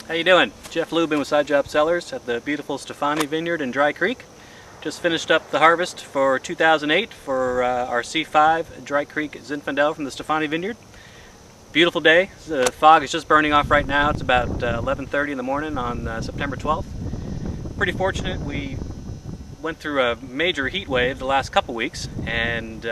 How you doing? Jeff Lubin with SideJob Cellars at the beautiful Stefani Vineyard in Dry Creek. Just finished up the harvest for 2008 for our C5 Dry Creek Zinfandel from the Stefani Vineyard. Beautiful day. The fog is just burning off right now. It's about 11:30 in the morning on September 12th. Pretty fortunate. We went through a major heat wave the last couple weeks, and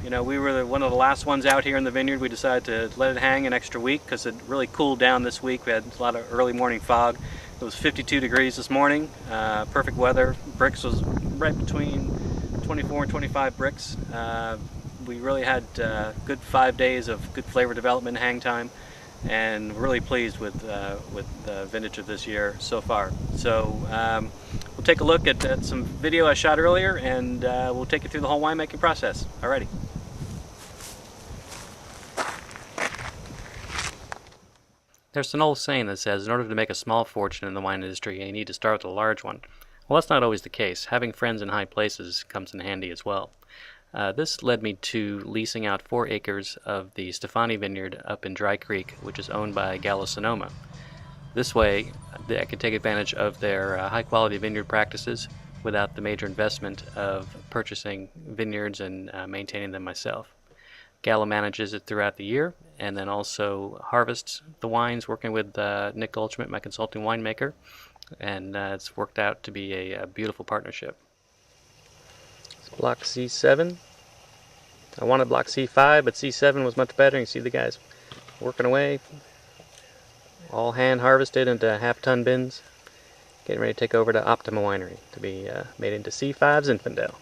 you know, we were one of the last ones out here in the vineyard. We decided to let it hang an extra week because it really cooled down this week. We had a lot of early morning fog. It was 52 degrees this morning, perfect weather. Brix was right between 24 and 25 brix. We really had good 5 days of good flavor development hang time, and really pleased with the vintage of this year so far. So we'll take a look at some video I shot earlier, and we'll take you through the whole winemaking process. Alrighty. There's an old saying that says, in order to make a small fortune in the wine industry, you need to start with a large one. Well, that's not always the case. Having friends in high places comes in handy as well. This led me to leasing out 4 acres of the Stefani Vineyard up in Dry Creek, which is owned by Gallo Sonoma. This way, I could take advantage of their high-quality vineyard practices without the major investment of purchasing vineyards and maintaining them myself. Gallo manages it throughout the year, and then also harvests the wines, working with Nick Goldschmidt, my consulting winemaker, and it's worked out to be a beautiful partnership. It's block C7. I wanted block C5, but C7 was much better. You can see the guys working away, all hand harvested into half-ton bins, getting ready to take over to Optima Winery to be made into C5 Zinfandel.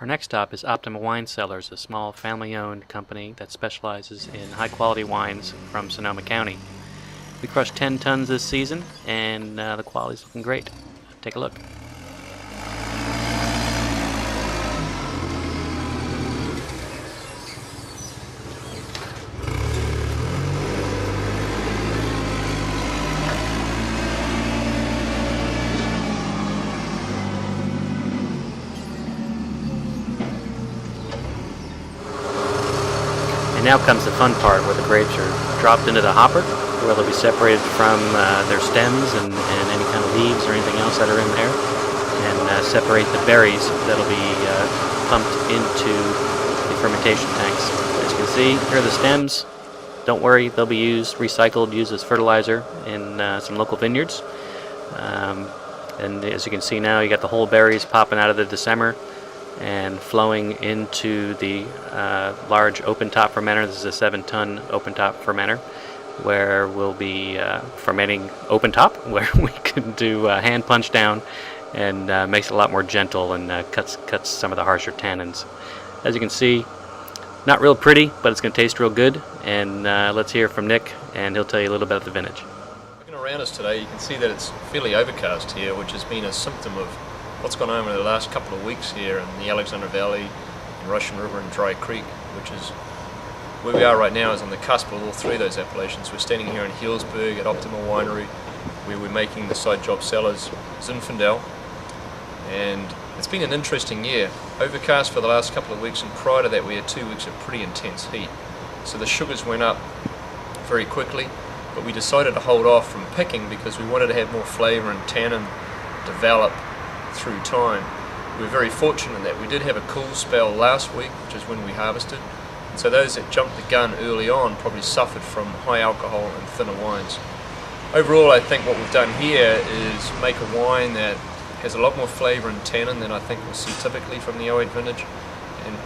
Our next stop is Optima Wine Cellars, a small family-owned company that specializes in high-quality wines from Sonoma County. We crushed 10 tons this season, and the quality's looking great. Take a look. Now comes the fun part, where the grapes are dropped into the hopper, where they'll be separated from their stems and any kind of leaves or anything else that are in there, and separate the berries that'll be pumped into the fermentation tanks. As you can see, here are the stems. Don't worry, they'll be recycled, used as fertilizer in some local vineyards. And as you can see now, you got the whole berries popping out of the december and flowing into the large open-top fermenter. This is a 7-ton open-top fermenter, where we'll be fermenting open-top, where we can do hand punch down, and makes it a lot more gentle and cuts some of the harsher tannins. As you can see, not real pretty, but it's going to taste real good. And let's hear from Nick, and he'll tell you a little bit about the vintage. Looking around us today, you can see that it's fairly overcast here, which has been a symptom of what's gone on over the last couple of weeks here in the Alexander Valley, in Russian River and Dry Creek, which is where we are right now, is on the cusp of all 3 of those appellations. We're standing here in Healdsburg at Optima Winery, where we're making the SideJob Cellars Zinfandel, and it's been an interesting year. Overcast for the last couple of weeks, and prior to that we had 2 weeks of pretty intense heat. So the sugars went up very quickly, but we decided to hold off from picking because we wanted to have more flavour and tannin develop through time. We were very fortunate that we did have a cool spell last week, which is when we harvested, and so those that jumped the gun early on probably suffered from high alcohol and thinner wines. Overall, I think what we've done here is make a wine that has a lot more flavour and tannin than I think we'll see typically from the 08 vintage, and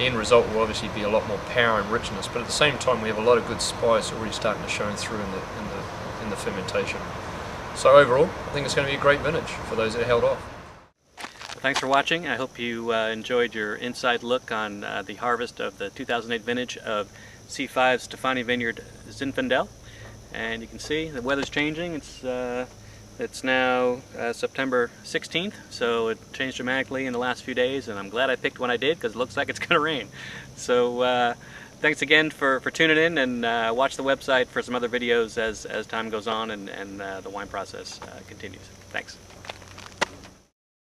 end result will obviously be a lot more power and richness, but at the same time we have a lot of good spice already starting to shine through in the fermentation. So overall, I think it's going to be a great vintage for those that held off. Thanks for watching. I hope you enjoyed your inside look on the harvest of the 2008 vintage of C5 Stefani Vineyard Zinfandel. And you can see the weather's changing. It's now September 16th, so it changed dramatically in the last few days, and I'm glad I picked when I did because it looks like it's going to rain. So Thanks again for tuning in, and watch the website for some other videos as time goes on and the wine process continues. Thanks.